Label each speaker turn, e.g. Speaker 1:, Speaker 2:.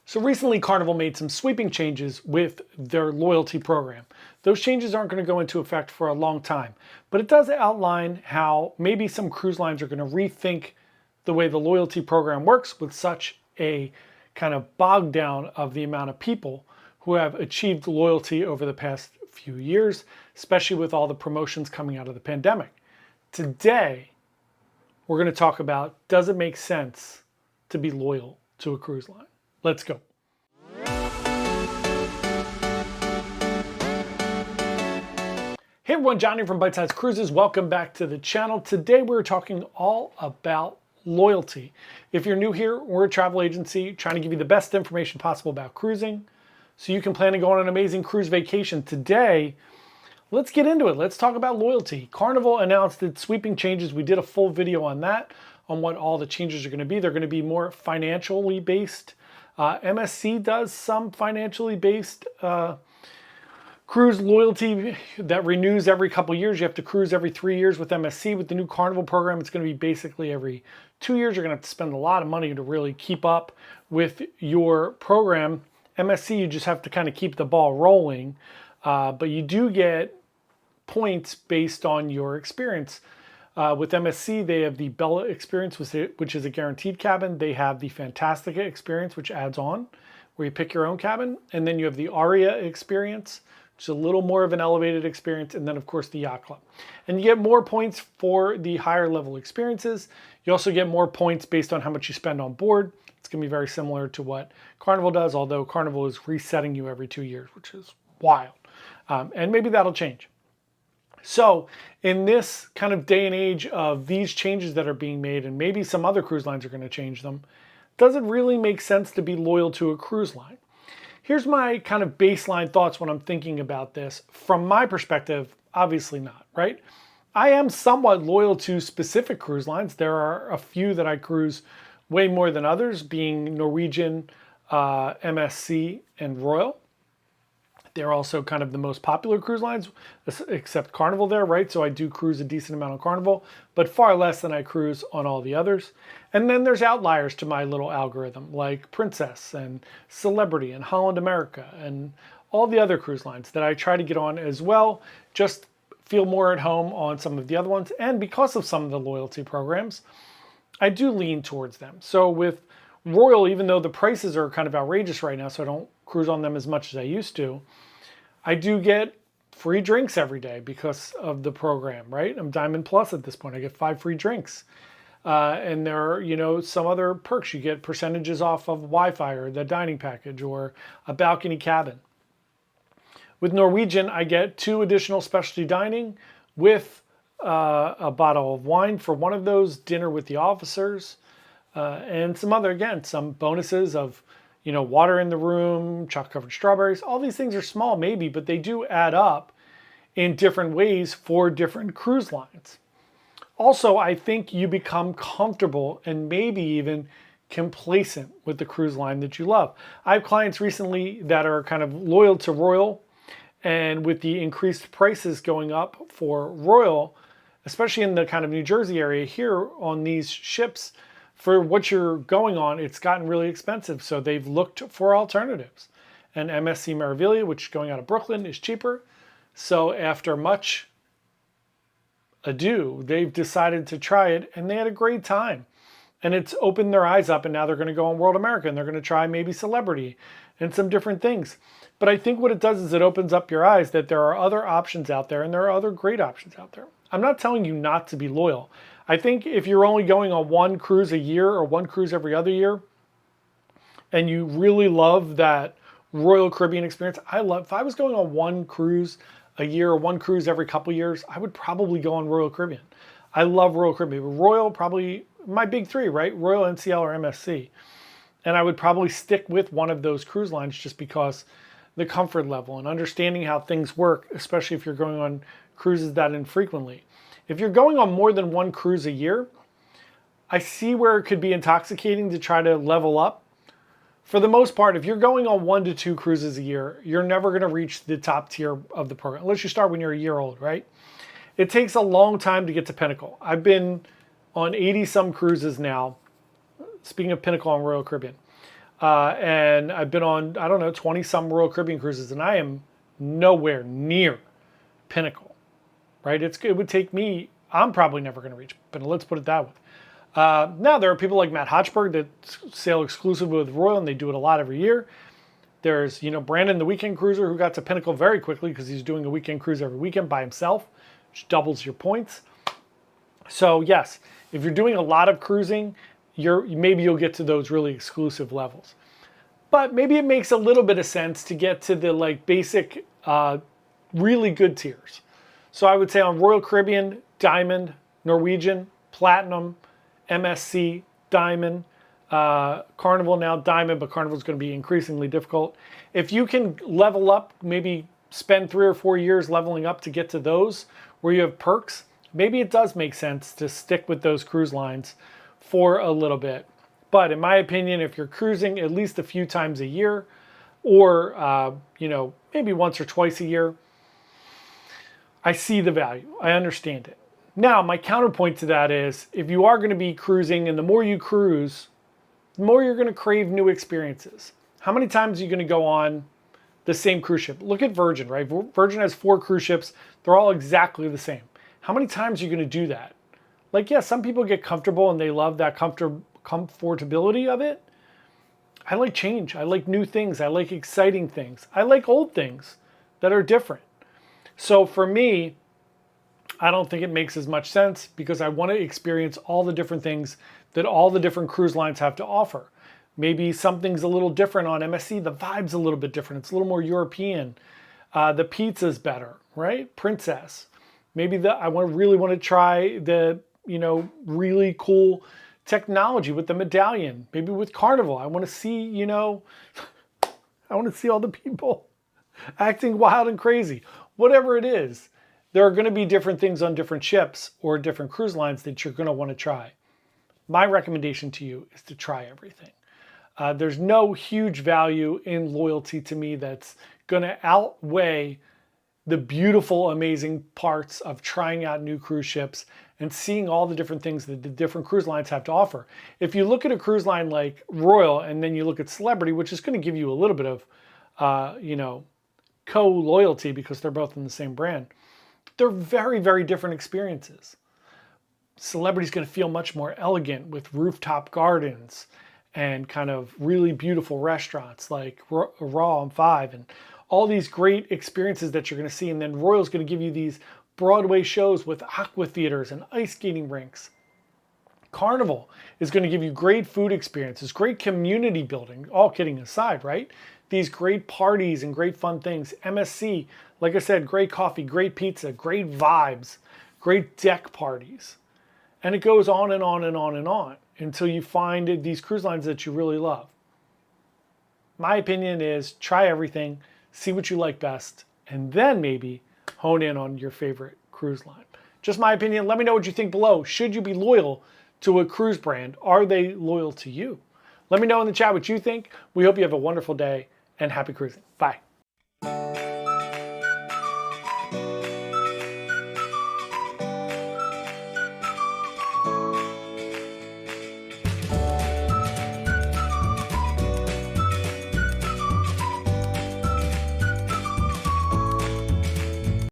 Speaker 1: So recently Carnival made some sweeping changes with their loyalty program. Those changes aren't going to go into effect for a long time, but it does outline how maybe some cruise lines are going to rethink the way the loyalty program works with such a kind of bog down of the amount of people who have achieved loyalty over the past few years, especially with all the promotions coming out of the pandemic. Today, we're going to talk about, does it make sense to be loyal to a cruise line? Let's go. Hey everyone, Johnny from Byte Size Cruises. Welcome back to the channel. Today we're talking all about loyalty. If you're new here, we're a travel agency trying to give you the best information possible about cruising so you can plan to go on an amazing cruise vacation. Today, let's get into it. Let's talk about loyalty. Carnival announced its sweeping changes. We did a full video on that, on what all the changes are going to be. They're going to be more financially based. MSC does some financially based cruise loyalty that renews every couple years. You have to cruise every 3 years with MSC. With the new Carnival program, it's going to be basically every 2 years. You're going to have to spend a lot of money to really keep up with your program. MSC, you just have to kind of keep the ball rolling, but you do get points based on your experience. With MSC, they have the Bella experience, which is a guaranteed cabin. They have the Fantastica experience, which adds on, where you pick your own cabin. And then you have the Aria experience, which is a little more of an elevated experience. And then, of course, the Yacht Club. And you get more points for the higher level experiences. You also get more points based on how much you spend on board. It's going to be very similar to what Carnival does, although Carnival is resetting you every 2 years, which is wild. And maybe that'll change. So in this kind of day and age of these changes that are being made, and maybe some other cruise lines are going to change them, does it really make sense to be loyal to a cruise line? Here's my kind of baseline thoughts when I'm thinking about this. From my perspective, obviously not, right? I am somewhat loyal to specific cruise lines. There are a few that I cruise way more than others, being Norwegian, MSC, and Royal. They're also kind of the most popular cruise lines, except Carnival there, right? So I do cruise a decent amount on Carnival, but far less than I cruise on all the others. And then there's outliers to my little algorithm, like Princess and Celebrity and Holland America and all the other cruise lines that I try to get on as well, just feel more at home on some of the other ones. And because of some of the loyalty programs, I do lean towards them. So with Royal, even though the prices are kind of outrageous right now, so I don't cruise on them as much as I used to, I do get free drinks every day because of the program, right? I'm Diamond Plus at this point. I get 5 free drinks. And there are, some other perks. You get percentages off of Wi-Fi or the dining package or a balcony cabin. With Norwegian, I get 2 additional specialty dining with a bottle of wine for one of those, dinner with the officers, and some bonuses of water in the room, chocolate-covered strawberries. All these things are small maybe, but they do add up in different ways for different cruise lines. Also, I think you become comfortable and maybe even complacent with the cruise line that you love. I have clients recently that are kind of loyal to Royal, and with the increased prices going up for Royal, especially in the kind of New Jersey area here on these ships, for what you're going on, it's gotten really expensive. So they've looked for alternatives. And MSC Meraviglia, which is going out of Brooklyn, is cheaper. So after much ado, they've decided to try it, and they had a great time. And it's opened their eyes up, and now they're going to go on World America, and they're going to try maybe Celebrity and some different things. But I think what it does is it opens up your eyes that there are other options out there, and there are other great options out there. I'm not telling you not to be loyal. I think if you're only going on 1 cruise a year or 1 cruise every other year, and you really love that Royal Caribbean experience, if I was going on 1 cruise a year or 1 cruise every couple years, I would probably go on Royal Caribbean. I love Royal Caribbean. Royal, probably my big 3, right? Royal, NCL, or MSC. And I would probably stick with one of those cruise lines just because the comfort level and understanding how things work, especially if you're going on cruises that infrequently. If you're going on more than 1 cruise a year, I see where it could be intoxicating to try to level up. For the most part, if you're going on 1 to 2 cruises a year, you're never going to reach the top tier of the program, unless you start when you're a year old, right? It takes a long time to get to Pinnacle. I've been on 80 some cruises now, speaking of Pinnacle on Royal Caribbean. And I've been on, I don't know, 20 some Royal Caribbean cruises, and I am nowhere near pinnacle, right? It would take me, I'm probably never going to reach, but let's put it that way. Now there are people like Matt Hochberg that sail exclusively with Royal, and they do it a lot every year. There's, Brandon, the weekend cruiser, who got to pinnacle very quickly because he's doing a weekend cruise every weekend by himself, which doubles your points. So yes, if you're doing a lot of cruising, maybe you'll get to those really exclusive levels. But maybe it makes a little bit of sense to get to the basic, really good tiers. So I would say on Royal Caribbean, Diamond, Norwegian, Platinum, MSC, Diamond, Carnival now Diamond, but Carnival is going to be increasingly difficult. If you can level up, maybe spend 3 or 4 years leveling up to get to those where you have perks, maybe it does make sense to stick with those cruise lines for a little bit. But in my opinion, if you're cruising at least a few times a year, or maybe once or twice a year, I see the value. I understand it. Now, my counterpoint to that is, if you are going to be cruising, and the more you cruise, the more you're going to crave new experiences. How many times are you going to go on the same cruise ship? Look at Virgin, right? Virgin has 4 cruise ships. They're all exactly the same. How many times are you going to do that? Some people get comfortable and they love that comfortability of it. I like change. I like new things. I like exciting things. I like old things that are different. So for me, I don't think it makes as much sense because I want to experience all the different things that all the different cruise lines have to offer. Maybe something's a little different on MSC. The vibe's a little bit different. It's a little more European. The pizza's better, right? Princess. Maybe I really want to try the, really cool technology with the medallion. Maybe with Carnival. I want to see, I want to see all the people acting wild and crazy. Whatever it is, there are going to be different things on different ships or different cruise lines that you're going to want to try. My recommendation to you is to try everything. There's no huge value in loyalty to me that's going to outweigh the beautiful, amazing parts of trying out new cruise ships and seeing all the different things that the different cruise lines have to offer. If you look at a cruise line like Royal and then you look at Celebrity, which is going to give you a little bit of, co-loyalty because they're both in the same brand, they're very, very different experiences. Celebrity's going to feel much more elegant with rooftop gardens and kind of really beautiful restaurants like Raw and Five and all these great experiences that you're going to see. And then Royal's going to give you these Broadway shows with aqua theaters and ice skating rinks. Carnival is going to give you great food experiences, great community building, all kidding aside, right? These great parties and great fun things. MSC, like I said, great coffee, great pizza, great vibes, great deck parties. And it goes on and on and on and on until you find these cruise lines that you really love. My opinion is try everything, see what you like best, and then maybe hone in on your favorite cruise line. Just my opinion. Let me know what you think below. Should you be loyal to a cruise brand? Are they loyal to you? Let me know in the chat what you think. We hope you have a wonderful day and happy cruising. Bye.